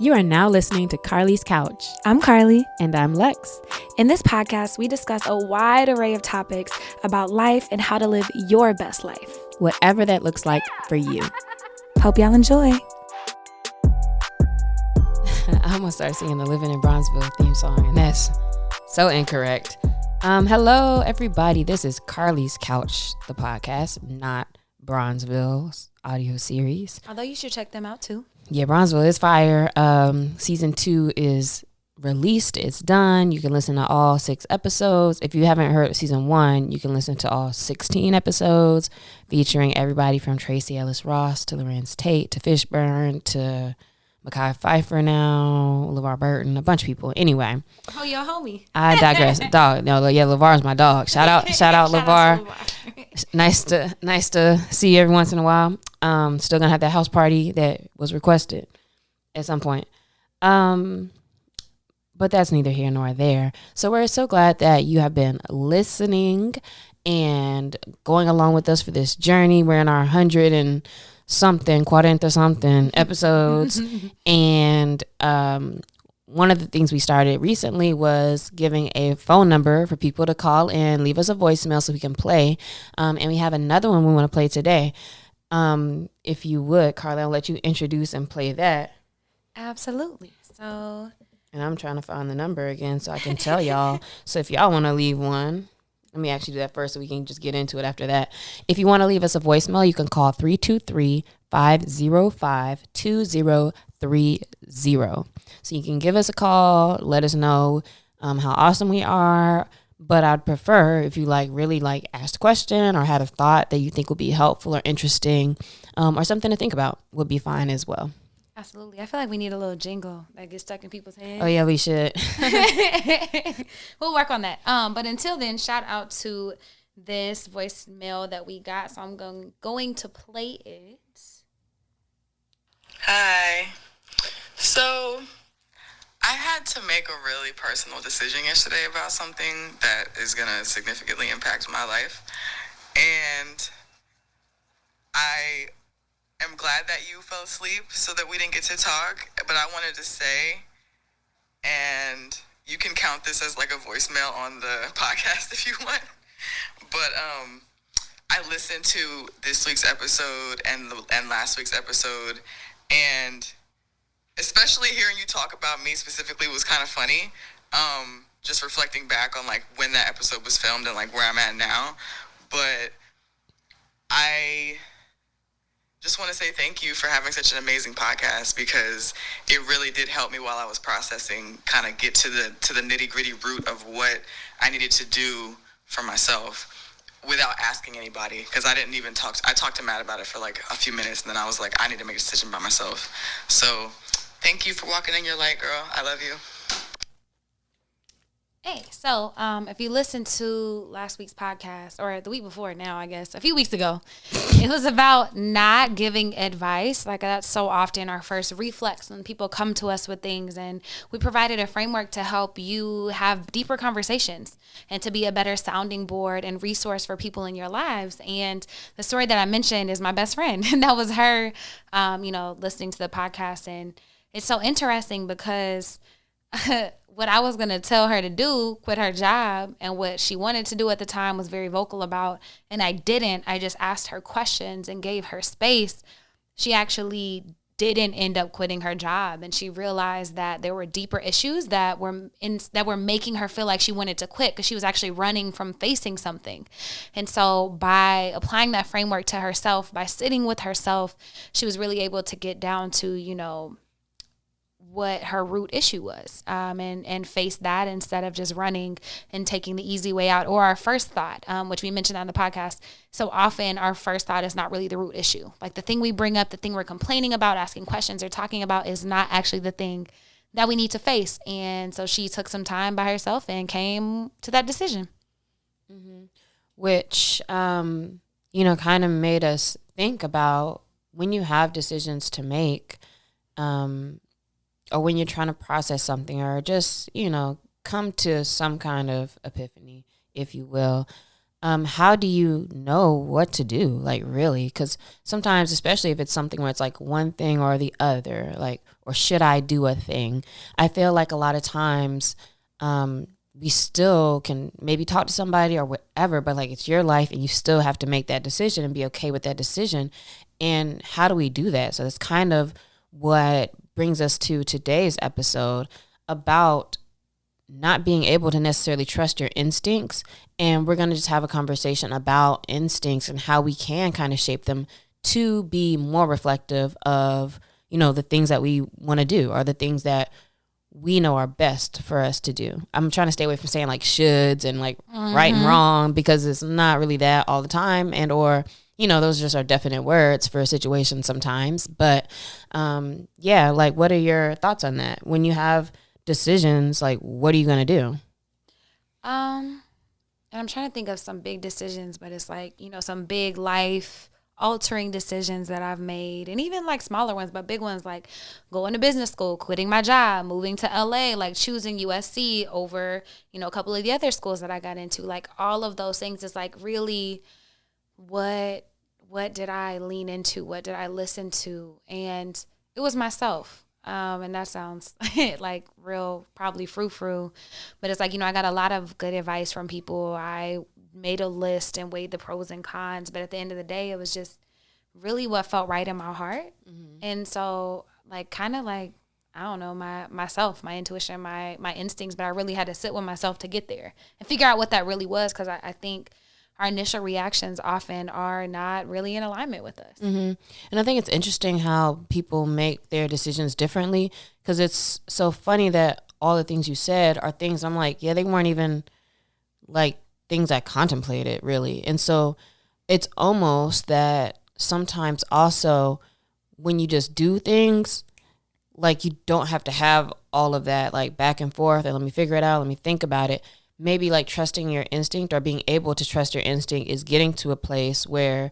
You are now listening to Carly's Couch. I'm Carly. And I'm Lex. In this podcast, we discuss a wide array of topics about life and how to live your best life. Whatever that looks like for you. Hope y'all enjoy. I'm going to start singing the Living in Bronzeville theme song, and that's so incorrect. Hello, everybody. This is Carly's Couch, the podcast, not Bronzeville's audio series. Although you should check them out, too. Yeah, Bronzeville is fire. Season 2 is released. It's done. You can listen to all 6 episodes. If you haven't heard season 1, you can listen to all 16 episodes featuring everybody from Tracy Ellis Ross to Lorenz Tate to Fishburne to Mekhi Phifer now, LeVar Burton, a bunch of people. Anyway. Oh, your homie. I digress. Dog. No, yeah, LeVar's my dog. Shout out LeVar. Nice to see you every once in a while. Still gonna have that house party that was requested at some point. But that's neither here nor there. So we're so glad that you have been listening and going along with us for this journey. We're in our 100 and something episodes. And one of the things we started recently was giving a phone number for people to call in, leave us a voicemail so we can play. And we have another one we want to play today. If you would, Carla, I'll let you introduce and play that. Absolutely. So, and I'm trying to find the number again so I can tell y'all. So if y'all want to leave one, let me actually do that first so we can just get into it after that. If you want to leave us a voicemail, you can call 323-505-2030. So you can give us a call, let us know how awesome we are. But I'd prefer if you really asked a question or had a thought that you think would be helpful or interesting or something to think about would be fine as well. Absolutely. I feel like we need a little jingle that gets stuck in people's heads. Oh, yeah, we should. We'll work on that. But until then, shout out to this voicemail that we got. So I'm going to play it. Hi. So I had to make a really personal decision yesterday about something that is going to significantly impact my life. And I am glad that you fell asleep so that we didn't get to talk. But I wanted to say, and you can count this as like a voicemail on the podcast if you want. But I listened to this week's episode and last week's episode, and especially hearing you talk about me specifically was kind of funny. Just reflecting back on when that episode was filmed and where I'm at now. But I just want to say thank you for having such an amazing podcast, because it really did help me while I was processing, kind of get to the nitty-gritty root of what I needed to do for myself without asking anybody, because I didn't even I talked to Matt about it for a few minutes, and then I was like, I need to make a decision by myself. So thank you for walking in your light, girl. I love you. Hey, so if you listened to last week's podcast, or the week before now, I guess, a few weeks ago, it was about not giving advice. That's so often our first reflex when people come to us with things. And we provided a framework to help you have deeper conversations and to be a better sounding board and resource for people in your lives. And the story that I mentioned is my best friend. And that was her, listening to the podcast. And it's so interesting because what I was going to tell her to do, quit her job, and what she wanted to do at the time was very vocal about, and I didn't. I just asked her questions and gave her space. She actually didn't end up quitting her job, and she realized that there were deeper issues that were making her feel like she wanted to quit, because she was actually running from facing something. And so by applying that framework to herself, by sitting with herself, she was really able to get down to, what her root issue was, and face that instead of just running and taking the easy way out, or our first thought, which we mentioned on the podcast. So often our first thought is not really the root issue. The thing we bring up, the thing we're complaining about, asking questions, or talking about is not actually the thing that we need to face. And so she took some time by herself and came to that decision. Mm-hmm. Which, kind of made us think about when you have decisions to make, or when you're trying to process something, or just, come to some kind of epiphany, if you will. how do you know what to do? Like, really? Because sometimes, especially if it's something where it's like one thing or the other, like, or should I do a thing? I feel like a lot of times we still can maybe talk to somebody or whatever, but like it's your life and you still have to make that decision and be okay with that decision. And how do we do that? So that's kind of what brings us to today's episode about not being able to necessarily trust your instincts. And we're going to just have a conversation about instincts and how we can kind of shape them to be more reflective of, you know, the things that we want to do or the things that we know are best for us to do. I'm trying to stay away from saying like shoulds and like right and wrong, because it's not really that all the time, and or you know, those just are definite words for a situation sometimes. But yeah, like what are your thoughts on that? When you have decisions, like what are you going to do? And I'm trying to think of some big decisions, but it's like, you know, some big life altering decisions that I've made, and even like smaller ones, but big ones like going to business school, quitting my job, moving to LA, like choosing USC over, you know, a couple of the other schools that I got into. Like all of those things is like really what did I lean into? What did I listen to? And it was myself. And that sounds like real, probably frou-frou, but it's like, you know, I got a lot of good advice from people. I made a list and weighed the pros and cons, but at the end of the day, it was just really what felt right in my heart. And so like, kind of like, I don't know, myself, my intuition, my instincts, but I really had to sit with myself to get there and figure out what that really was. Cause I think our initial reactions often are not really in alignment with us. And I think it's interesting how people make their decisions differently, because it's so funny that all the things you said are things I'm like, yeah, they weren't even like things I contemplated really. And so it's almost that sometimes also when you just do things, like you don't have to have all of that like back and forth and let me figure it out, let me think about it. Maybe like trusting your instinct or being able to trust your instinct is getting to a place where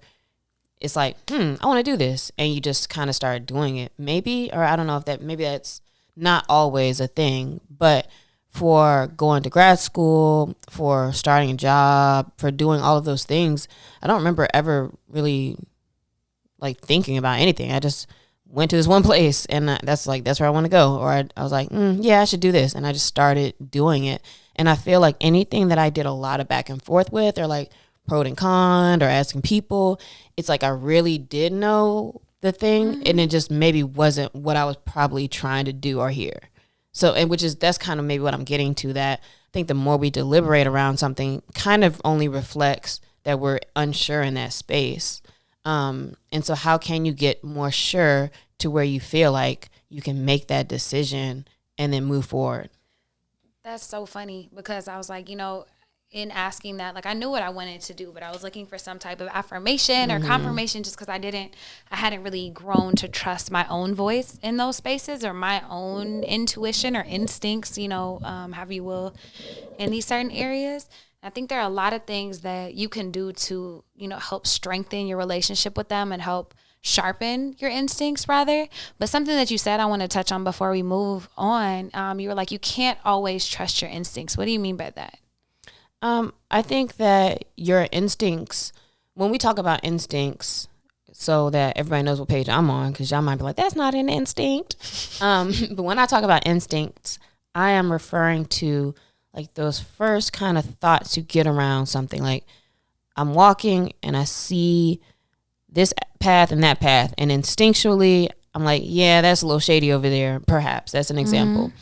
it's like, I want to do this. And you just kind of start doing it. Maybe, or I don't know if that, maybe that's not always a thing, but for going to grad school, for starting a job, for doing all of those things, I don't remember ever really like thinking about anything. I just went to this one place and that's where I want to go. Or I was like, yeah, I should do this. And I just started doing it. And I feel like anything that I did a lot of back and forth with, or like pro and con, or asking people, it's like I really did know the thing, and it just maybe wasn't what I was probably trying to do or hear. So, and that's kind of maybe what I'm getting to, that I think the more we deliberate around something kind of only reflects that we're unsure in that space. And so how can you get more sure to where you feel like you can make that decision and then move forward? That's so funny, because I was like, you know, in asking that, like I knew what I wanted to do, but I was looking for some type of affirmation or confirmation, just because I hadn't really grown to trust my own voice in those spaces, or my own intuition or instincts, you know, have you will, in these certain areas. I think there are a lot of things that you can do to, you know, help strengthen your relationship with them and help sharpen your instincts rather. But something that you said I want to touch on before we move on, you were like, you can't always trust your instincts. What do you mean by that? I think that your instincts, when we talk about instincts, so that everybody knows what page I'm on, because y'all might be like, that's not an instinct. But when I talk about instincts, I am referring to like those first kind of thoughts you get around something. Like I'm walking and I see this path and that path, and instinctually I'm like, yeah, that's a little shady over there, perhaps. That's an example.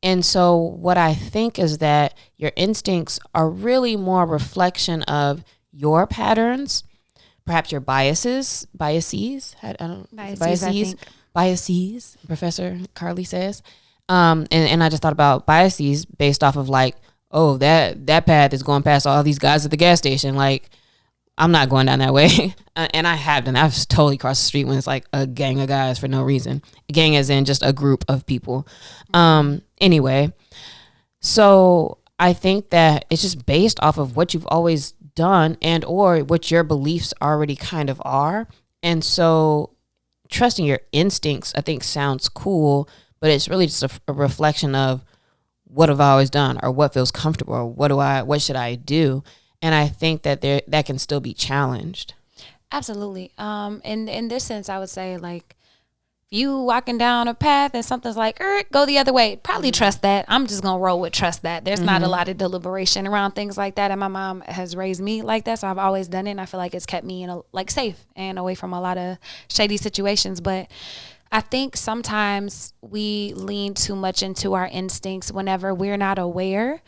And so what I think is that your instincts are really more a reflection of your patterns, perhaps your biases, I think. Biases, Professor Carly says. And I just thought about biases based off of like, oh, that path is going past all these guys at the gas station. Like, I'm not going down that way. And I have done. I've totally crossed the street when it's like a gang of guys for no reason. A gang as in just a group of people. Anyway, so I think that it's just based off of what you've always done and or what your beliefs already kind of are. And so trusting your instincts, I think, sounds cool, but it's really just a reflection of what have I always done, or what feels comfortable, or what should I do? And I think that that can still be challenged. Absolutely. In this sense, I would say, like, you walking down a path and something's like, go the other way. Probably trust that. I'm just going to roll with trust that. There's not a lot of deliberation around things like that. And my mom has raised me like that. So I've always done it. And I feel like it's kept me safe and away from a lot of shady situations. But I think sometimes we lean too much into our instincts whenever we're not aware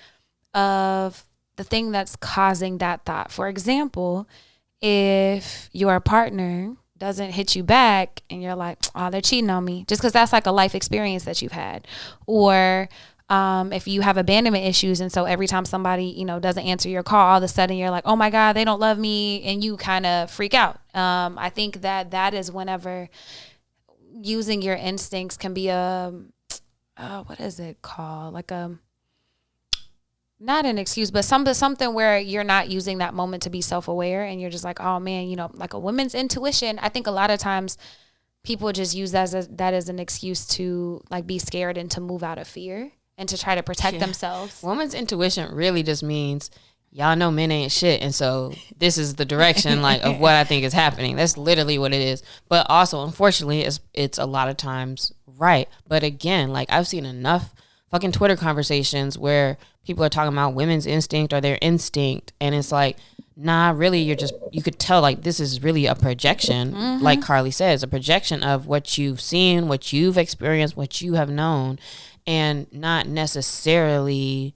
of the thing that's causing that thought. For example, if your partner doesn't hit you back and you're like, oh, they're cheating on me, just because that's like a life experience that you've had. Or if you have abandonment issues, and so every time somebody, doesn't answer your call, all of a sudden you're like, oh my God, they don't love me, and you kind of freak out. I think that is whenever using your instincts can be what is it called? Like not an excuse, but something where you're not using that moment to be self-aware, and you're just like, oh man, like a woman's intuition. I think a lot of times people just use that as an excuse to like be scared and to move out of fear and to try to protect themselves. Woman's intuition really just means, y'all know men ain't shit, and so this is the direction like of what I think is happening. That's literally what it is. But also, unfortunately, it's a lot of times right. But again, like, I've seen enough fucking Twitter conversations where people are talking about women's instinct or their instinct, and it's like, nah, really, you could tell like this is really a projection, like Carly says, a projection of what you've seen, what you've experienced, what you have known, and not necessarily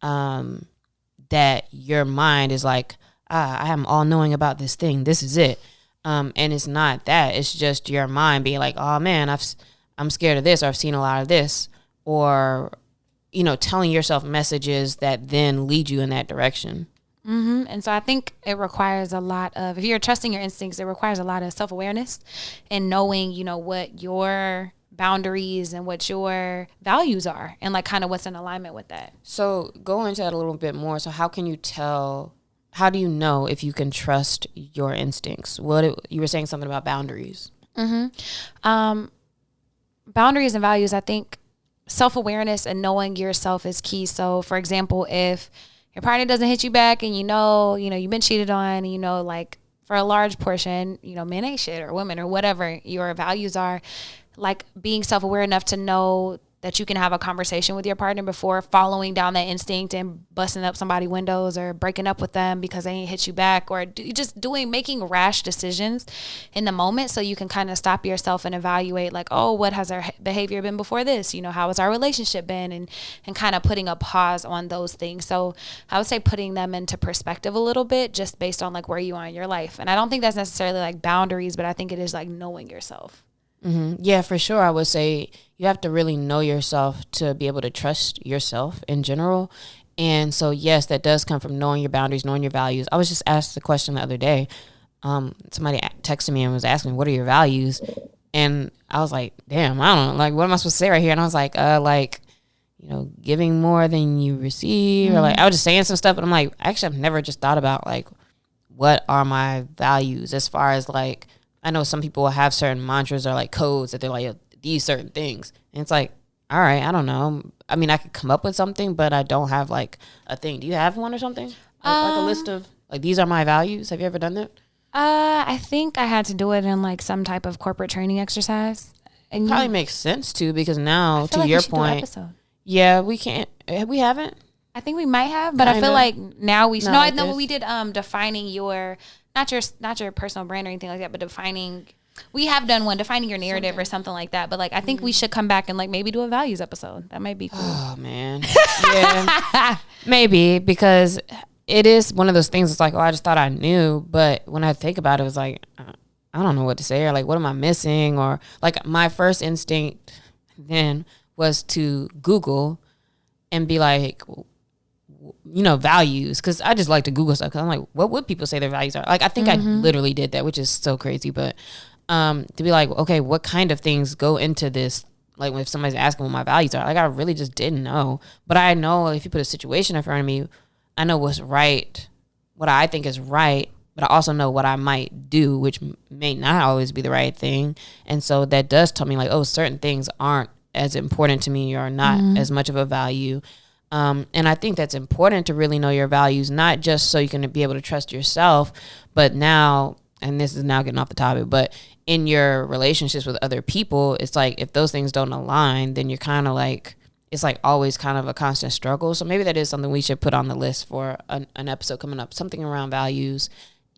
that your mind is like, I am all knowing about this thing, this is it. And it's not that. It's just your mind being like, oh man, I'm scared of this, or I've seen a lot of this, or telling yourself messages that then lead you in that direction. And so I think it requires a lot of, if you're trusting your instincts, it requires a lot of self-awareness and knowing, what your boundaries and what your values are, and like kind of what's in alignment with that. So go into that a little bit more. So how do you know if you can trust your instincts? You were saying something about boundaries. Boundaries and values, I think self-awareness and knowing yourself is key. So for example, if your partner doesn't hit you back and you've been cheated on, and like for a large portion, men ain't shit, or women, or whatever your values are, like being self-aware enough to know that you can have a conversation with your partner before following down that instinct and busting up somebody's windows or breaking up with them because they ain't hit you back, or making rash decisions in the moment, so you can kind of stop yourself and evaluate like, oh, what has our behavior been before this? How has our relationship been? And kind of putting a pause on those things. So I would say putting them into perspective a little bit, just based on like where you are in your life. And I don't think that's necessarily like boundaries, but I think it is like knowing yourself. Yeah, for sure. I would say you have to really know yourself to be able to trust yourself in general. And so, yes, that does come from knowing your boundaries, knowing your values. I was just asked the question the other day. Somebody texted me and was asking, what are your values? And I was like, damn, I don't know. Like, what am I supposed to say right here? And I was like, giving more than you receive. Or like, I was just saying some stuff, but I'm like, actually, I've never just thought about like, what are my values as far as like, I know some people have certain mantras or like codes that they're like, these certain things. And it's like, all right, I don't know. I mean, I could come up with something, but I don't have like a thing. Do you have one or something? Like a list of like, these are my values. Have you ever done that? I think I had to do it in like some type of corporate training exercise. And probably makes sense too, because now to like your point, yeah, we can't, we haven't. I think we might have, but I feel like now we should. No, I know what we did. Defining your not your personal brand or anything like that, but defining. We have done one, defining your narrative or something like that. But like, I think we should come back and like maybe do a values episode. That might be cool. Oh man, yeah, maybe, because it is one of those things. It's like, oh, I just thought I knew, but when I think about it, it's like, I don't know what to say, or like, what am I missing? Or like, my first instinct then was to Google and be like, values, because I just like to Google stuff, because I'm like, what would people say their values are? Like, I think I literally did that, which is so crazy. But to be like, okay, what kind of things go into this? Like, if somebody's asking what my values are, like, I really just didn't know. But I know if you put a situation in front of me, I know what's right, what I think is right, but I also know what I might do, which may not always be the right thing. And so that does tell me like, oh, certain things aren't as important to me or not as much of a value. And I think that's important to really know your values, not just so you can be able to trust yourself, but now, and this is now getting off the topic, but in your relationships with other people, it's like if those things don't align, then you're kind of like, it's like always kind of a constant struggle. So maybe that is something we should put on the list for an episode coming up, something around values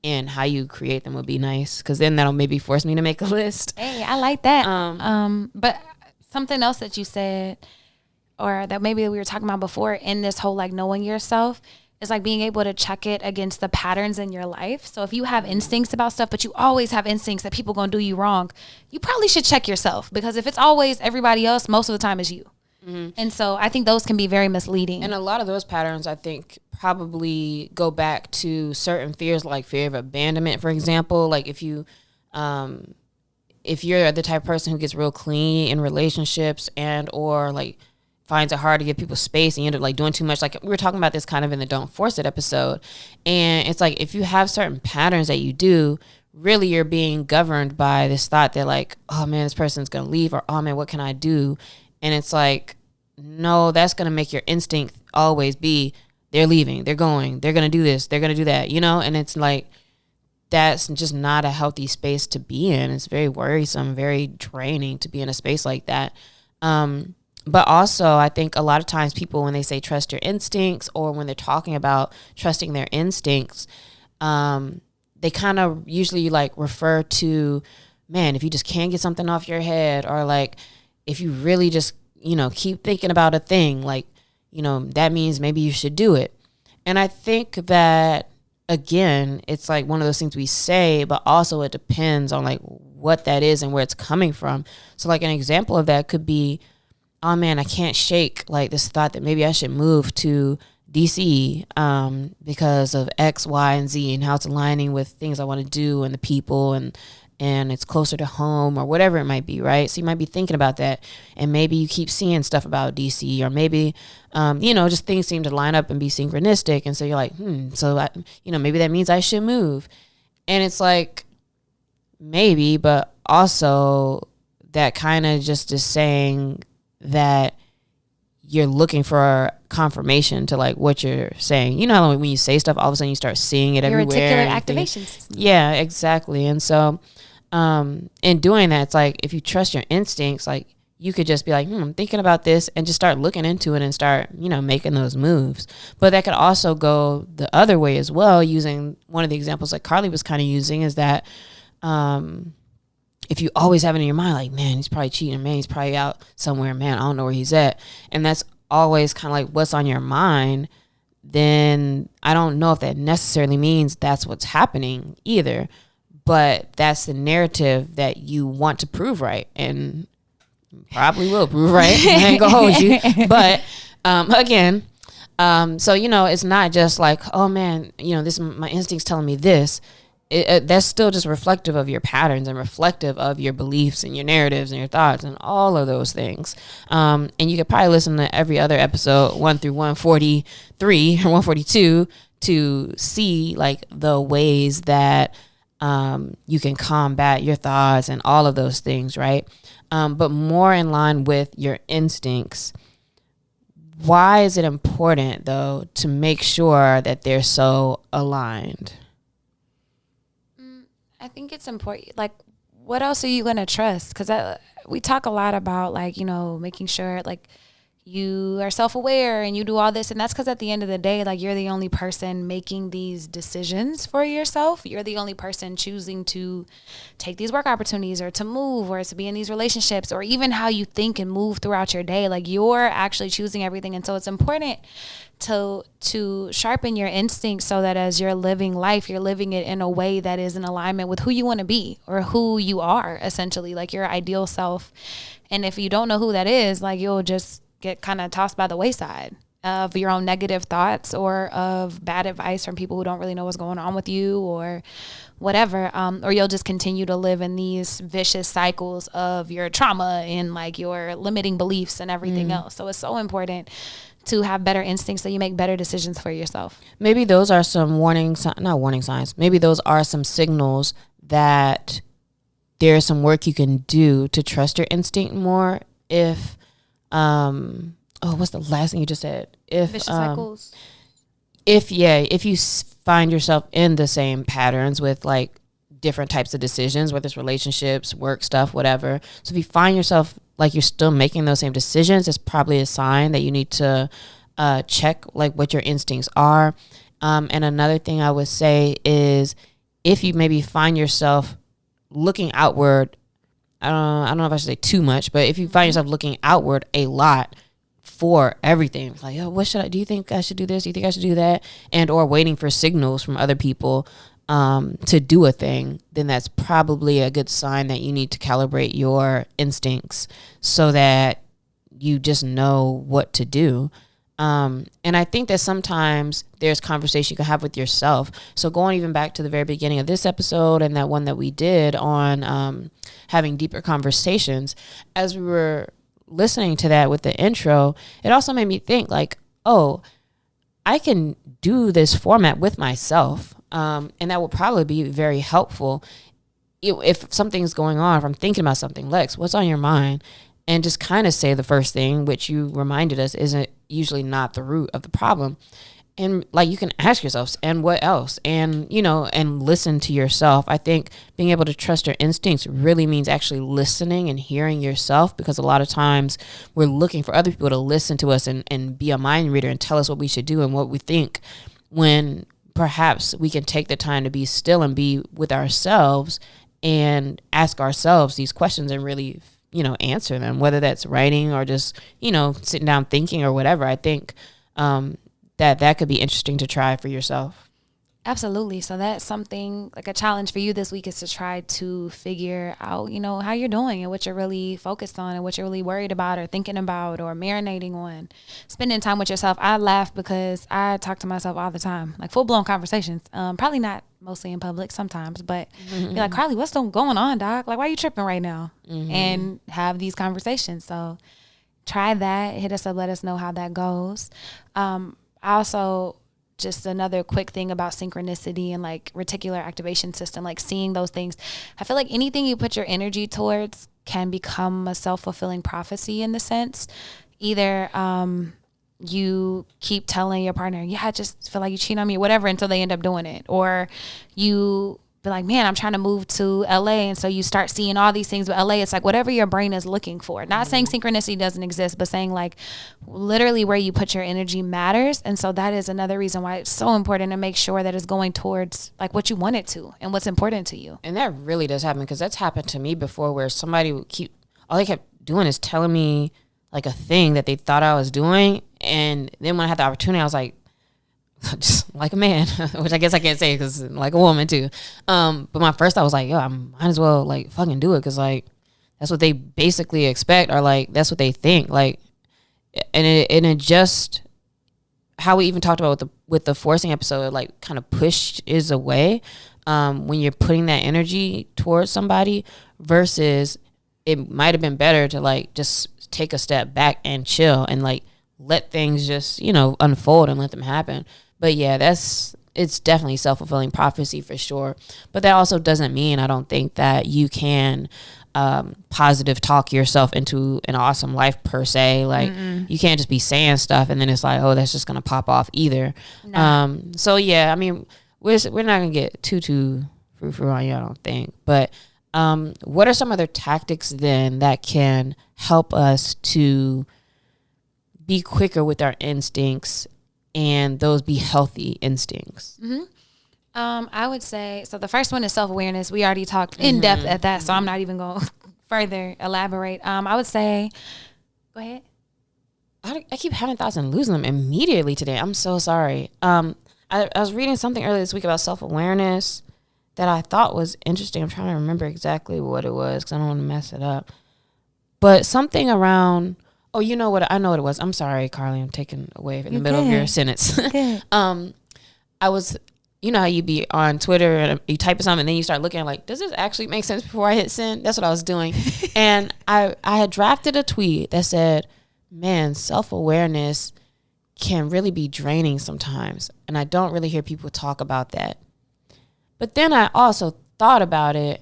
and how you create them would be nice. Because then that'll maybe force me to make a list. Hey, I like that. But something else that you said, or that maybe we were talking about before in this whole like knowing yourself, is like being able to check it against the patterns in your life. So if you have instincts about stuff, but you always have instincts that people gonna do you wrong, you probably should check yourself, because if it's always everybody else, most of the time it's you. And so I think those can be very misleading. And a lot of those patterns, I think, probably go back to certain fears, like fear of abandonment, for example. Like if you're the type of person who gets real clingy in relationships and or like finds it hard to give people space and you end up like doing too much. Like we were talking about this kind of in the Don't Force It episode. And it's like if you have certain patterns that you do, really you're being governed by this thought that like, oh man, this person's going to leave, or oh man, what can I do? And it's like, no, that's going to make your instinct always be, they're leaving, they're going, they're going to do this, they're going to do that, you know? And it's like, that's just not a healthy space to be in. It's very worrisome, very draining to be in a space like that. But also, I think a lot of times people, when they say trust your instincts, or when they're talking about trusting their instincts, they kind of usually like refer to, man, if you just can't get something off your head, or like if you really just, you know, keep thinking about a thing, like, you know, that means maybe you should do it. And I think that, again, it's like one of those things we say, but also it depends on like what that is and where it's coming from. So like an example of that could be, oh man, I can't shake like this thought that maybe I should move to DC because of X, Y, and Z and how it's aligning with things I want to do and the people, and it's closer to home, or whatever it might be, right? So you might be thinking about that, and maybe you keep seeing stuff about DC, or maybe, you know, just things seem to line up and be synchronistic, and so you're like, so I, you know, maybe that means I should move. And it's like, maybe, but also that kind of just is saying that you're looking for confirmation to like what you're saying. You know how when you say stuff, all of a sudden you start seeing it everywhere. Your reticular activation system. Yeah, exactly. And so in doing that, it's like if you trust your instincts, like you could just be like, I'm thinking about this, and just start looking into it and start, you know, making those moves. But that could also go the other way as well, using one of the examples like Carly was kind of using, is that if you always have it in your mind, like, man, he's probably cheating, man, he's probably out somewhere, man, I don't know where he's at, and that's always kind of like what's on your mind, then I don't know if that necessarily means that's what's happening either, but that's the narrative that you want to prove right, and probably will prove right. I ain't gonna hold you, but again, so you know, it's not just like, oh man, you know, this my instincts telling me this. That's still just reflective of your patterns and reflective of your beliefs and your narratives and your thoughts and all of those things. And you could probably listen to every other episode 1 through 143 or 142 to see like the ways that you can combat your thoughts and all of those things, right? But more in line with your instincts. Why is it important, though, to make sure that they're so aligned? I think it's important. Like, what else are you going to trust? Because we talk a lot about, like, you know, making sure, like, you are self-aware and you do all this. And that's because at the end of the day, like, you're the only person making these decisions for yourself. You're the only person choosing to take these work opportunities, or to move, or to be in these relationships, or even how you think and move throughout your day. Like, you're actually choosing everything. And so it's important to sharpen your instincts, so that as you're living life, you're living it in a way that is in alignment with who you want to be, or who you are, essentially, like your ideal self. And if you don't know who that is, like, you'll just get kind of tossed by the wayside of your own negative thoughts, or of bad advice from people who don't really know what's going on with you, or whatever. Or you'll just continue to live in these vicious cycles of your trauma and like your limiting beliefs and everything else. So it's so important to have better instincts so you make better decisions for yourself. Maybe those are some not warning signs. Maybe those are some signals that there's some work you can do to trust your instinct more. If What's the last thing you just said? Vicious cycles. If you find yourself in the same patterns with like different types of decisions, whether it's relationships, work stuff, whatever. So if you find yourself like you're still making those same decisions, it's probably a sign that you need to check like what your instincts are. And another thing I would say is if you maybe find yourself looking outward, I don't know if I should say too much, but if you find yourself looking outward a lot for everything, like, oh, what should I do? You think I should do this? Do you think I should do that? And or waiting for signals from other people to do a thing, then that's probably a good sign that you need to calibrate your instincts so that you just know what to do. And I think that sometimes there's conversation you can have with yourself. So going even back to the very beginning of this episode and that one that we did on having deeper conversations, as we were listening to that with the intro, it also made me think like, oh, I can do this format with myself. And that will probably be very helpful if something's going on, if I'm thinking about something. Lex, what's on your mind? And just kind of say the first thing, which you reminded us isn't usually not the root of the problem. And like you can ask yourself, and what else? And, you know, and listen to yourself. I think being able to trust your instincts really means actually listening and hearing yourself, because a lot of times we're looking for other people to listen to us and be a mind reader and tell us what we should do and what we think, when perhaps we can take the time to be still and be with ourselves and ask ourselves these questions and really, you know, answer them, whether that's writing or just, you know, sitting down thinking or whatever. I think that could be interesting to try for yourself. Absolutely. So that's something like a challenge for you this week, is to try to figure out, you know, how you're doing and what you're really focused on and what you're really worried about or thinking about or marinating on. Spending time with yourself. I laugh because I talk to myself all the time, like full blown conversations. Probably not mostly in public sometimes, but be like, Carly, what's going on, dog? Like, why are you tripping right now? And have these conversations. So try that. Hit us up. Let us know how that goes. Also, just another quick thing about synchronicity and like reticular activation system, like seeing those things. I feel like anything you put your energy towards can become a self-fulfilling prophecy in the sense. Either you keep telling your partner, yeah, I just feel like you cheat on me or whatever, until they end up doing it. Or you be like, man, I'm trying to move to LA. And so you start seeing all these things with LA. It's like whatever your brain is looking for. Not saying synchronicity doesn't exist, but saying like literally where you put your energy matters. And so that is another reason why it's so important to make sure that it's going towards like what you want it to and what's important to you. And that really does happen, because that's happened to me before, where somebody would all they kept doing is telling me like a thing that they thought I was doing. And then when I had the opportunity, I was like, just like a man, which I guess I can't say because like a woman too. But my first thought was like, yo, I might as well like fucking do it, because like that's what they basically expect, or like that's what they think. Like, and it just how we even talked about with the forcing episode, like kind of pushed is away when you're putting that energy towards somebody, versus it might have been better to like just take a step back and chill and like let things just, you know, unfold and let them happen. But yeah, it's definitely self-fulfilling prophecy for sure. But that also doesn't mean, I don't think, that you can positive talk yourself into an awesome life per se. Like you can't just be saying stuff and then it's like, oh, that's just gonna pop off either. Nah. So yeah, I mean, we're not gonna get too frou on you, I don't think. But what are some other tactics then that can help us to be quicker with our instincts, and those be healthy instincts? I would say, so the first one is self-awareness. We already talked in depth at that, so I'm not even going to further elaborate. I would say, go ahead. I keep having thoughts and losing them immediately today. I'm so sorry. I was reading something earlier this week about self-awareness that I thought was interesting. I'm trying to remember exactly what it was because I don't want to mess it up. But something around... Oh, you know what? I know what it was. I'm sorry, Carly. I'm taking away in the middle of your sentence. I was, you know how you be on Twitter and you type something and then you start looking like, does this actually make sense before I hit send? That's what I was doing. And I had drafted a tweet that said, man, self-awareness can really be draining sometimes. And I don't really hear people talk about that. But then I also thought about it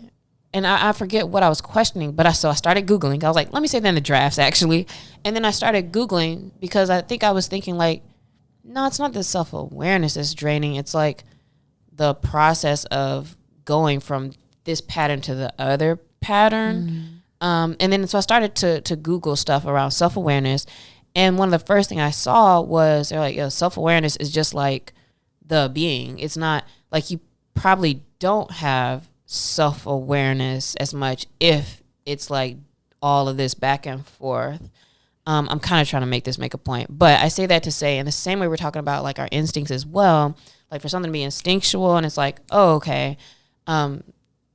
and I forget what I was questioning, but I started Googling. I was like, let me say that in the drafts actually. And then I started Googling because I think I was thinking like, no, it's not the self-awareness that's draining. It's like the process of going from this pattern to the other pattern. And then so I started to Google stuff around self-awareness. And one of the first thing I saw was they're like, yo, self-awareness is just like the being. It's not like you probably don't have self-awareness as much if it's like all of this back and forth. I'm kind of trying to make a point, but I say that to say in the same way we're talking about like our instincts as well, like for something to be instinctual and it's like, oh, okay.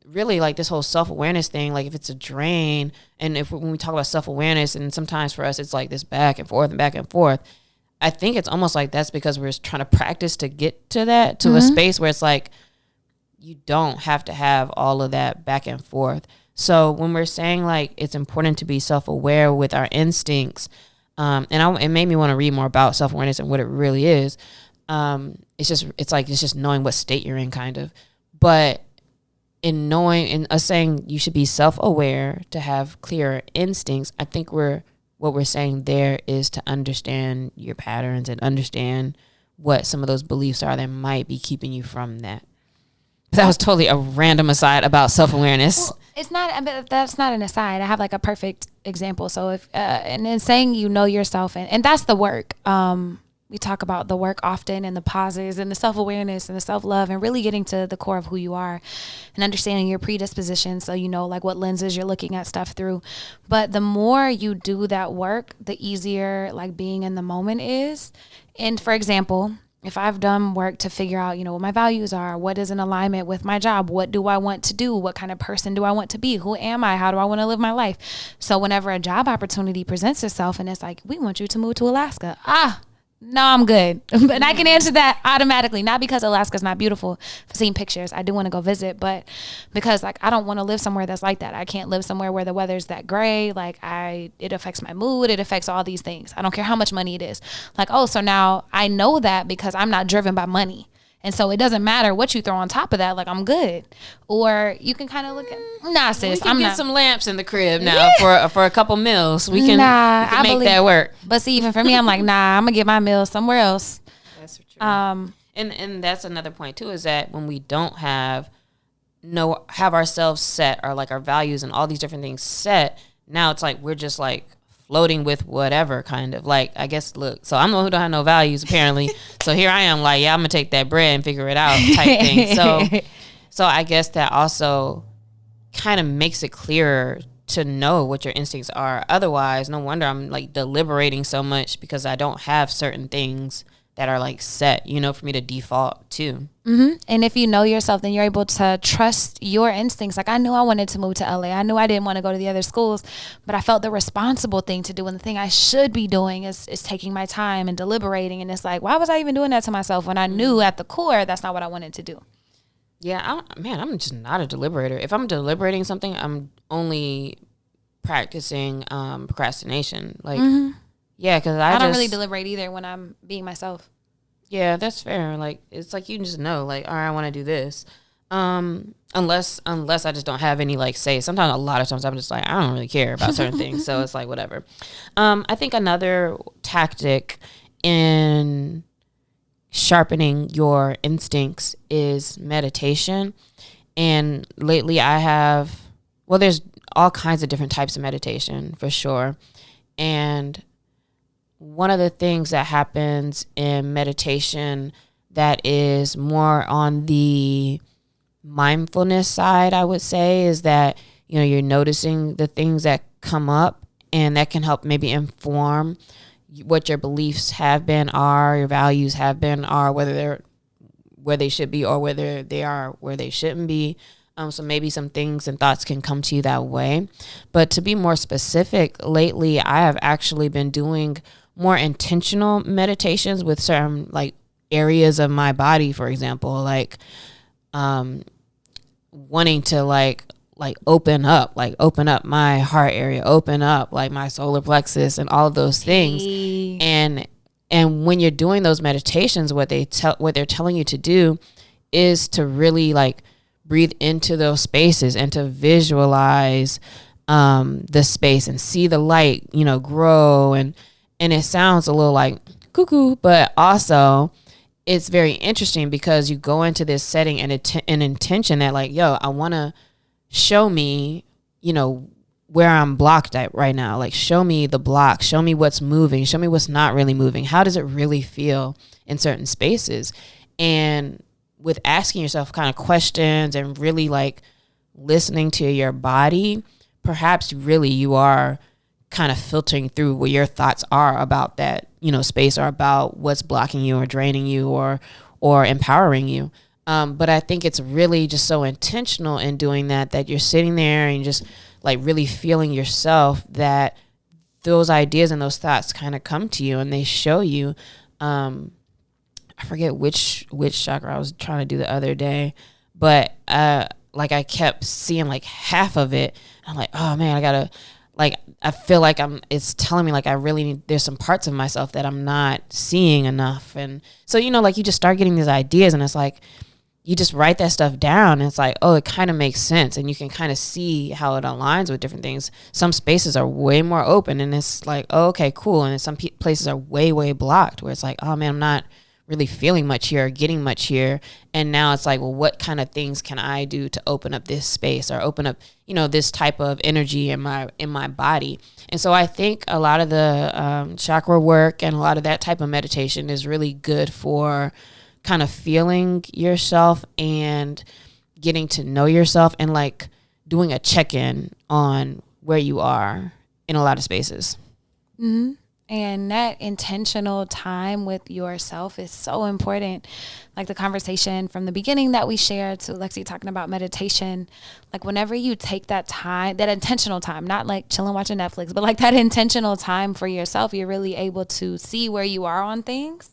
Really like this whole self-awareness thing, like if it's a drain and when we talk about self-awareness and sometimes for us, it's like this back and forth and back and forth. I think it's almost like that's because we're trying to practice to get to that, to a space where it's like, you don't have to have all of that back and forth. So when we're saying like it's important to be self-aware with our instincts, it made me want to read more about self-awareness and what it really is. It's just knowing what state you're in, kind of. But in knowing and us saying you should be self-aware to have clearer instincts, I think what we're saying there is to understand your patterns and understand what some of those beliefs are that might be keeping you from that. That was totally a random aside about self-awareness. Well, it's not, that's not an aside. I have like a perfect example. So if, and then saying, you know yourself and that's the work. We talk about the work often and the pauses and the self-awareness and the self-love and really getting to the core of who you are and understanding your predisposition. So, you know, like what lenses you're looking at stuff through. But the more you do that work, the easier like being in the moment is. And for example, if I've done work to figure out, you know, what my values are, what is in alignment with my job, what do I want to do, what kind of person do I want to be, who am I, how do I want to live my life? So whenever a job opportunity presents itself and it's like, we want you to move to Alaska. No, I'm good. But I can answer that automatically, not because Alaska's not beautiful. I've seen pictures. I do want to go visit, but because like I don't want to live somewhere that's like that. I can't live somewhere where the weather's that gray. Like it affects my mood. It affects all these things. I don't care how much money it is. Like, oh, so now I know that because I'm not driven by money. And so it doesn't matter what you throw on top of that. Like, I'm good. Or you can kind of look at, nah, sis, I'm get some lamps in the crib now for a couple meals. We can make that work. But see, even for me, I'm like, nah, I'm going to get my meals somewhere else. That's true. And that's another point, too, is that when we don't have ourselves set or, like, our values and all these different things set, now it's like we're just, like, floating with whatever kind of like, I guess, look, so I'm the one who don't have no values apparently. So here I am like, yeah, I'm gonna take that bread and figure it out type thing. So I guess that also kind of makes it clearer to know what your instincts are. Otherwise, no wonder I'm like deliberating so much because I don't have certain things that are like set, you know, for me to default to. Mm-hmm. And if you know yourself, then you're able to trust your instincts. Like I knew I wanted to move to LA. I knew I didn't want to go to the other schools, but I felt the responsible thing to do. And the thing I should be doing is taking my time and deliberating. And it's like, why was I even doing that to myself when I knew at the core that's not what I wanted to do? Yeah, I'm just not a deliberator. If I'm deliberating something, I'm only practicing procrastination. Like, yeah, because I don't really deliberate either when I'm being myself. Yeah, that's fair. Like, it's like you just know, like, all right, I want to do this. Unless I just don't have any, like, say. Sometimes, a lot of times, I'm just like, I don't really care about certain things. So it's like, whatever. I think another tactic in sharpening your instincts is meditation. And lately there's all kinds of different types of meditation for sure. And one of the things that happens in meditation that is more on the mindfulness side, I would say, is that, you know, you're noticing the things that come up and that can help maybe inform what your beliefs have been, your values have been, whether they're where they should be or whether they are where they shouldn't be. So maybe some things and thoughts can come to you that way. But to be more specific, lately I have actually been doing more intentional meditations with certain like areas of my body, for example, like wanting to like open up my heart area, open up like my solar plexus and all of those things. And when you're doing those meditations, what they're telling you to do is to really like breathe into those spaces and to visualize the space and see the light, grow. And it sounds a little like cuckoo, but also it's very interesting because you go into this setting and an intention that like, yo, I want to show me, where I'm blocked at right now. Like, show me the block, show me what's moving, show me what's not really moving. How does it really feel in certain spaces? And with asking yourself kind of questions and really like listening to your body, perhaps really you are kind of filtering through what your thoughts are about that, space, or about what's blocking you or draining you or empowering you. But I think it's really just so intentional in doing that you're sitting there and just like really feeling yourself, that those ideas and those thoughts kind of come to you and they show you. I forget which chakra I was trying to do the other day, but like I kept seeing like half of it. I'm like, oh man, I feel like it's telling me like I really need, there's some parts of myself that I'm not seeing enough. And so, like you just start getting these ideas and it's like, you just write that stuff down and it's like, oh, it kind of makes sense. And you can kind of see how it aligns with different things. Some spaces are way more open and it's like, oh, okay, cool. And some places are way, way blocked where it's like, oh man, I'm not really feeling much here or getting much here. And now it's like, well, what kind of things can I do to open up this space or open up, this type of energy in my body? And so I think a lot of the chakra work and a lot of that type of meditation is really good for kind of feeling yourself and getting to know yourself and like doing a check-in on where you are in a lot of spaces. Mm-hmm. And that intentional time with yourself is so important. Like the conversation from the beginning that we shared to Lexi talking about meditation, like whenever you take that time, that intentional time, not like chilling watching Netflix, but like that intentional time for yourself, you're really able to see where you are on things.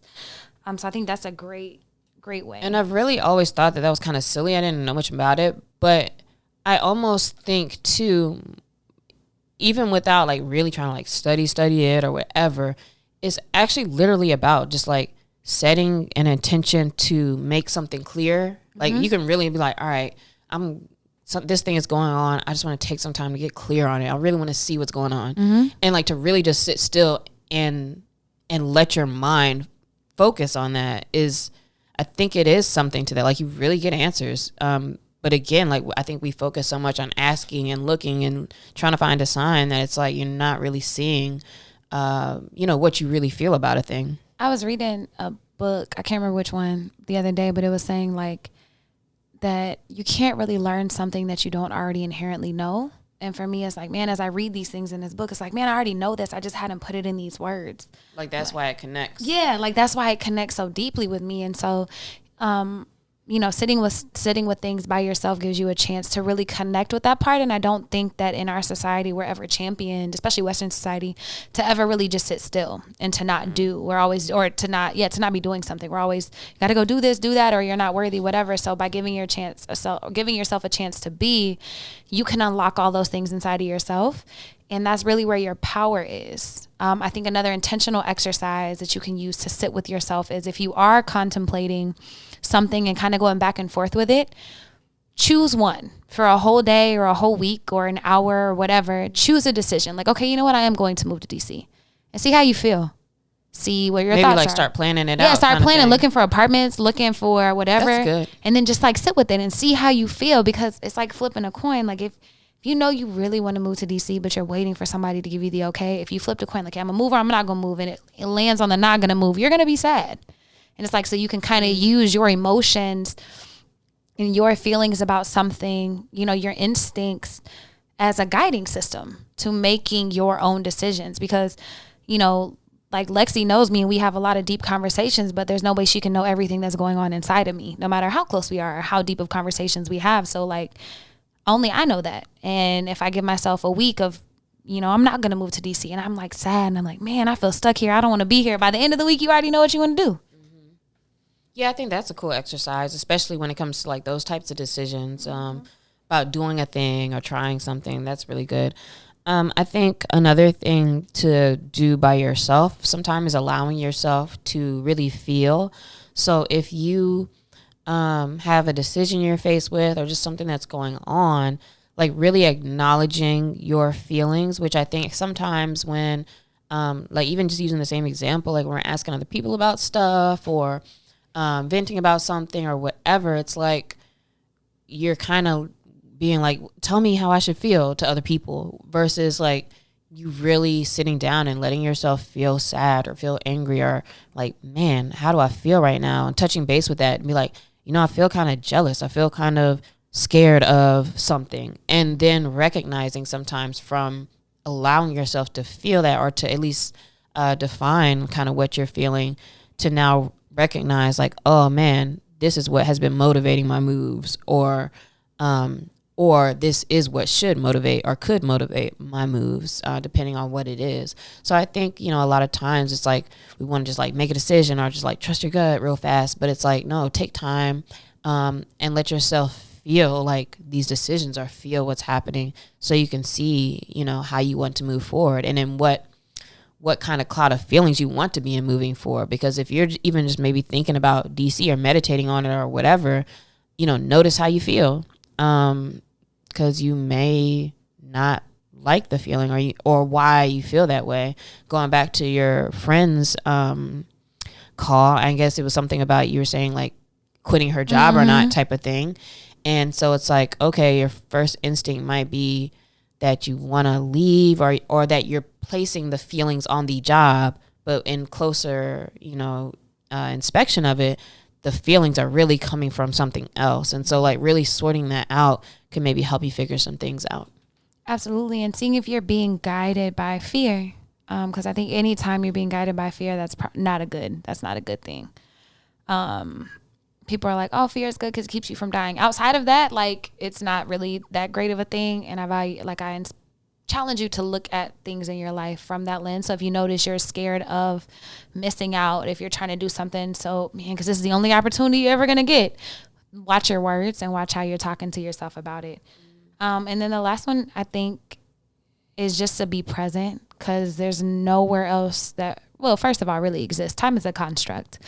So I think that's a great way. And I've really always thought that was kind of silly. I didn't know much about it, but I almost think too, even without like really trying to like study it or whatever, it's actually literally about just like setting an intention to make something clear. Like you can really be like, all right, this thing is going on. I just want to take some time to get clear on it. I really want to see what's going on. And like to really just sit still and let your mind focus on that I think it is something to that. Like you really get answers. But again, like I think we focus so much on asking and looking and trying to find a sign that it's like you're not really seeing, what you really feel about a thing. I was reading a book, I can't remember which one the other day, but it was saying like that you can't really learn something that you don't already inherently know. And for me, it's like, man, as I read these things in this book, it's like, man, I already know this. I just hadn't put it in these words. Like, that's why it connects. Yeah, like that's why it connects so deeply with me. And so, sitting with things by yourself gives you a chance to really connect with that part. And I don't think that in our society we're ever championed, especially Western society, to ever really just sit still and to not do. We're always, or to not be doing something. We're always got to go do this, do that, or you're not worthy, whatever. So by giving yourself a chance to be, you can unlock all those things inside of yourself. And that's really where your power is. I think another intentional exercise that you can use to sit with yourself is if you are contemplating something and kind of going back and forth with it, choose one for a whole day or a whole week or an hour or whatever. Choose a decision. Like, okay, you know what? I am going to move to DC. And see how you feel. See what your thoughts are. Maybe like start planning it out. Yeah, start planning, looking for apartments, looking for whatever. That's good. And then just like sit with it and see how you feel, because it's like flipping a coin. Like if you know you really want to move to DC, but you're waiting for somebody to give you the okay, if you flip a coin, like, I'm going to move or I'm not going to move, and it lands on the not going to move, you're going to be sad. And it's like, so you can kind of use your emotions and your feelings about something, your instincts as a guiding system to making your own decisions. Because, like Lexi knows me and we have a lot of deep conversations, but there's no way she can know everything that's going on inside of me, no matter how close we are or how deep of conversations we have. So like, only I know that. And if I give myself a week of, I'm not going to move to DC, and I'm like sad and I'm like, man, I feel stuck here. I don't want to be here. By the end of the week, you already know what you want to do. Yeah, I think that's a cool exercise, especially when it comes to like those types of decisions about doing a thing or trying something. That's really good. I think another thing to do by yourself sometimes is allowing yourself to really feel. So if you have a decision you're faced with or just something that's going on, like really acknowledging your feelings, which I think sometimes when, like even just using the same example, like when we're asking other people about stuff or venting about something or whatever, it's like you're kind of being like, tell me how I should feel to other people versus like you really sitting down and letting yourself feel sad or feel angry or like, man, how do I feel right now? And touching base with that and be like, I feel kind of jealous. I feel kind of scared of something. And then recognizing sometimes from allowing yourself to feel that or to at least define kind of what you're feeling to now recognize like, oh man, this is what has been motivating my moves or this is what should motivate or could motivate my moves, depending on what it is. So I think, a lot of times it's like we want to just like make a decision or just like trust your gut real fast. But it's like, no, take time and let yourself feel like these decisions or feel what's happening so you can see, how you want to move forward and then what kind of cloud of feelings you want to be in moving forward. Because if you're even just maybe thinking about DC or meditating on it or whatever, notice how you feel. Because you may not like the feeling or why you feel that way. Going back to your friend's call, I guess it was something about you were saying like quitting her job or not type of thing. And so it's like, okay, your first instinct might be that you want to leave or that you're placing the feelings on the job, but in closer, inspection of it, the feelings are really coming from something else. And so like really sorting that out can maybe help you figure some things out. Absolutely. And seeing if you're being guided by fear. Because I think anytime you're being guided by fear, that's not a good thing. People are like, oh, fear is good because it keeps you from dying. Outside of that, like it's not really that great of a thing. And I challenge you to look at things in your life from that lens. So if you notice you're scared of missing out, if you're trying to do something, because this is the only opportunity you're ever going to get, watch your words and watch how you're talking to yourself about it. And then the last one I think is just to be present, because there's nowhere else that, well, first of all, really exists. Time is a construct.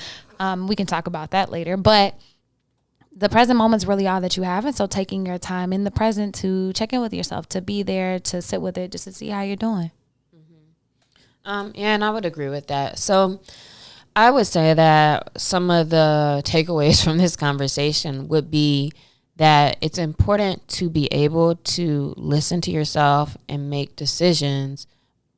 We can talk about that later, but the present moment's really all that you have. And so taking your time in the present to check in with yourself, to be there, to sit with it, just to see how you're doing. And I would agree with that. So I would say that some of the takeaways from this conversation would be that it's important to be able to listen to yourself and make decisions,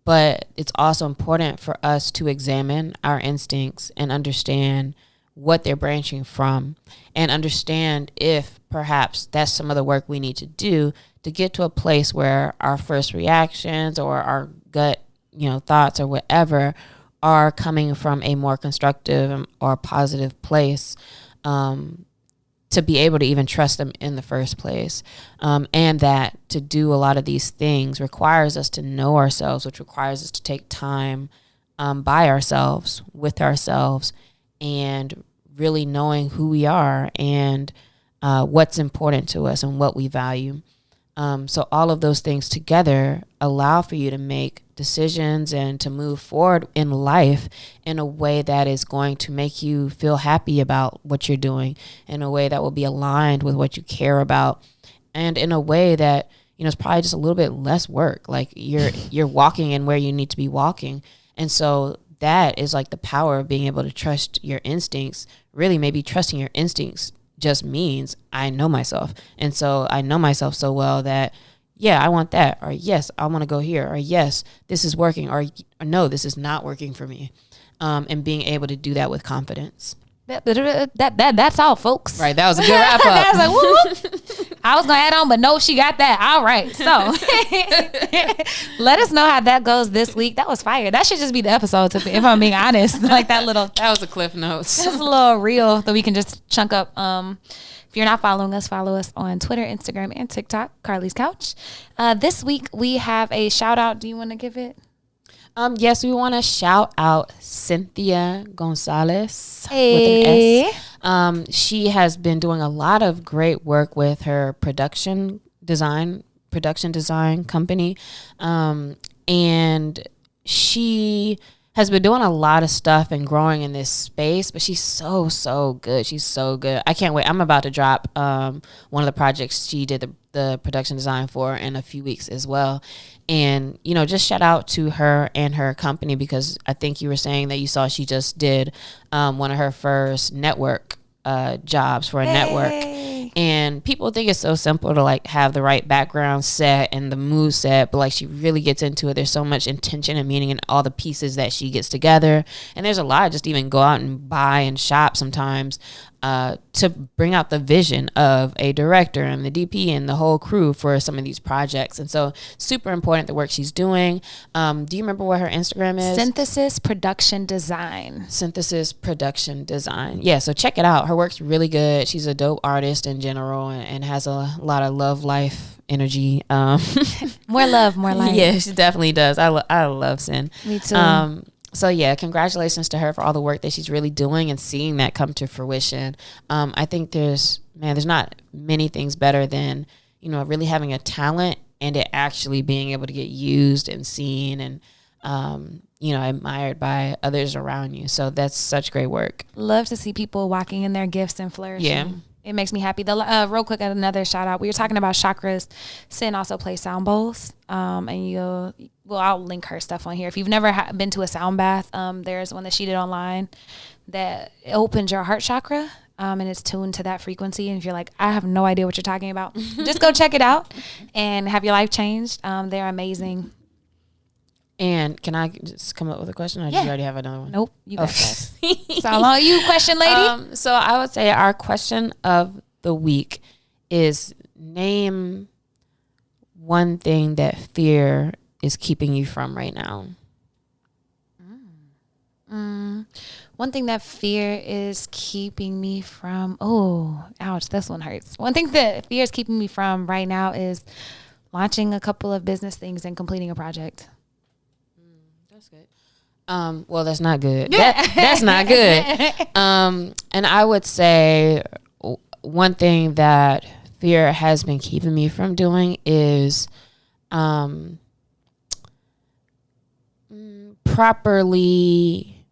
but it's also important for us to examine our instincts and understand what they're branching from and understand if perhaps that's some of the work we need to do to get to a place where our first reactions or our gut, thoughts or whatever are coming from a more constructive or positive place, to be able to even trust them in the first place. And that to do a lot of these things requires us to know ourselves, which requires us to take time by ourselves, with ourselves, and really knowing who we are and what's important to us and what we value. So all of those things together allow for you to make decisions and to move forward in life in a way that is going to make you feel happy about what you're doing, in a way that will be aligned with what you care about, and in a way that, it's probably just a little bit less work. Like you're walking in where you need to be walking. And so that is like the power of being able to trust your instincts. Really, maybe trusting your instincts just means I know myself. And so I know myself so well that, yeah, I want that, or yes, I want to go here, or yes, this is working, or no, this is not working for me. And being able to do that with confidence. That's all, folks. Right, that was a good wrap up. I was like, whoop. I was gonna add on, but no, she got that. All right, so let us know how that goes this week. That was fire. That should just be the episode, if I'm being honest. Like that was a cliff notes. Just a little reel that we can just chunk up. If you're not following us, follow us on Twitter, Instagram, and TikTok. Carly's Couch. This week we have a shout out. Do you want to give it? Yes, we want to shout out Cynthia Gonzalez with an S. She has been doing a lot of great work with her production design company. And she has been doing a lot of stuff and growing in this space, but she's so good. She's so good. I can't wait. I'm about to drop one of the projects she did the production design for in a few weeks as well. And, just shout out to her and her company, because I think you were saying that you saw she just did one of her first network jobs for a network. And people think it's so simple to like have the right background set and the mood set, but like she really gets into it. There's so much intention and meaning in all the pieces that she gets together. And there's a lot, just even go out and buy and shop sometimes to bring out the vision of a director and the DP and the whole crew for some of these projects. And so super important, the work she's doing. Do you remember what her Instagram is? Synthesis Production Design. Synthesis Production Design. Yeah, so check it out. Her work's really good. She's a dope artist in general and has a lot of love life energy. More love, more life. Yeah, she definitely does. I love Sin. Me too. So yeah, congratulations to her for all the work that she's really doing and seeing that come to fruition. I think there's not many things better than, really having a talent and it actually being able to get used and seen and, admired by others around you. So that's such great work. Love to see people walking in their gifts and flourishing. Yeah. It makes me happy. Real quick, another shout out. We were talking about chakras. Sin also plays sound bowls. And I'll link her stuff on here. If you've never been to a sound bath, there's one that she did online that opens your heart chakra. And it's tuned to that frequency. And if you're like, I have no idea what you're talking about, just go check it out and have your life changed. They're amazing. And can I just come up with a question, or do you already have another one? Nope, you got that. So long you question, lady. So I would say our question of the week is, name one thing that fear is keeping you from right now. One thing that fear is keeping me from, ouch, this one hurts. One thing that fear is keeping me from right now is launching a couple of business things and completing a project. That's good. Well, that's not good. That's not good. And I would say one thing that fear has been keeping me from doing is properly,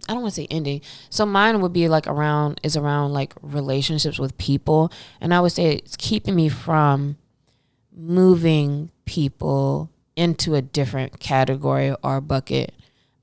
I don't want to say ending. So mine would be around like relationships with people. And I would say it's keeping me from moving people into a different category or bucket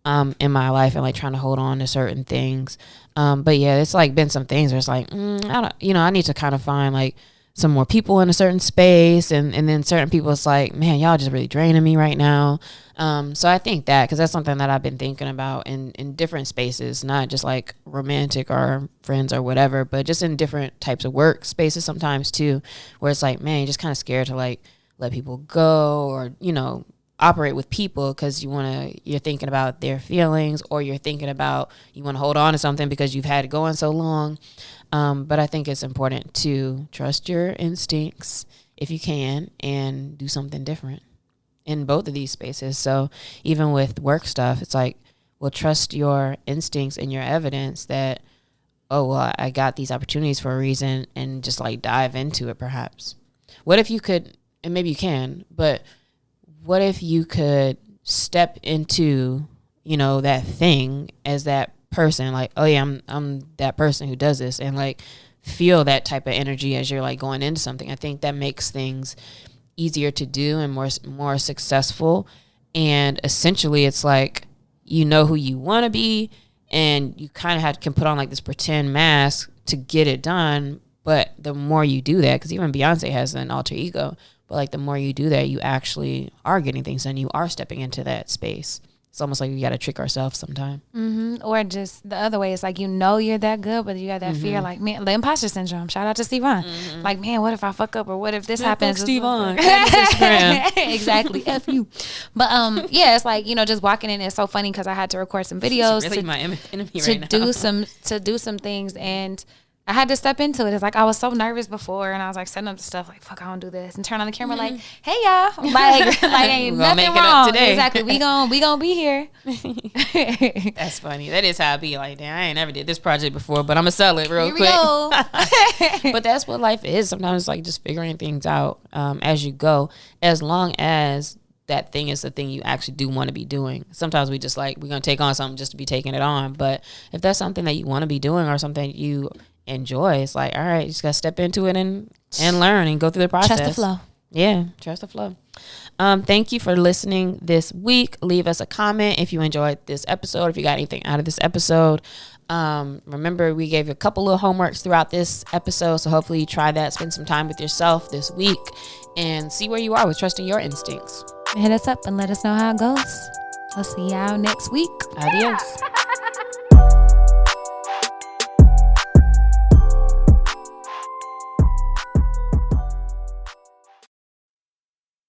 in my life and like trying to hold on to certain things. But yeah, it's like been some things where it's like, I need to kind of find like some more people in a certain space. And then certain people, it's like, man, y'all just really draining me right now. So I think that, because that's something that I've been thinking about in different spaces, not just like romantic or friends or whatever, but just in different types of work spaces sometimes too, where it's like, man, you're just kind of scared to like let people go or, operate with people because you're thinking about their feelings, or you're thinking about you want to hold on to something because you've had it going so long. But I think it's important to trust your instincts if you can and do something different in both of these spaces. So even with work stuff, it's like, well, trust your instincts and your evidence that, I got these opportunities for a reason, and just like dive into it perhaps. What if you could, and maybe you can, but what if you could step into, that thing as that person, like, oh yeah, I'm that person who does this, and like feel that type of energy as you're like going into something. I think that makes things easier to do and more successful. And essentially it's like, who you want to be, and you kind of can put on like this pretend mask to get it done. But the more you do that, because even Beyonce has an alter ego, but like the more you do that, you actually are getting things done. You are stepping into that space. It's almost like we got to trick ourselves sometimes. Mm-hmm. Or just the other way. It's like, you're that good, but you got that fear, like, man, the imposter syndrome. Shout out to Stevon. Mm-hmm. Like, man, what if I fuck up, or what if this happens? Stevon. Exactly. F you. But it's like, just walking in. It's so funny because I had to record some videos. It's really my enemy to right now. do some things, and I had to step into it. It's like I was so nervous before, and I was like setting up the stuff like, fuck, I don't do this, and turn on the camera like, hey y'all, like ain't nothing wrong. Today. Exactly, we gonna be here. That's funny. That is how I be like, damn, I ain't never did this project before, but I'm gonna sell it real quick. But that's what life is. Sometimes it's like just figuring things out as you go, as long as that thing is the thing you actually do want to be doing. Sometimes we just like, we're going to take on something just to be taking it on. But if that's something that you want to be doing or something you enjoy, it's like, all right, you just got to step into it and learn and go through the process. Trust the flow. Yeah, trust the flow. Thank you for listening this week. Leave us a comment if you enjoyed this episode, if you got anything out of this episode. Remember, we gave you a couple of homeworks throughout this episode, so hopefully you try that. Spend some time with yourself this week and see where you are with trusting your instincts. Hit us up and let us know how it goes. I'll see y'all next week. Adios.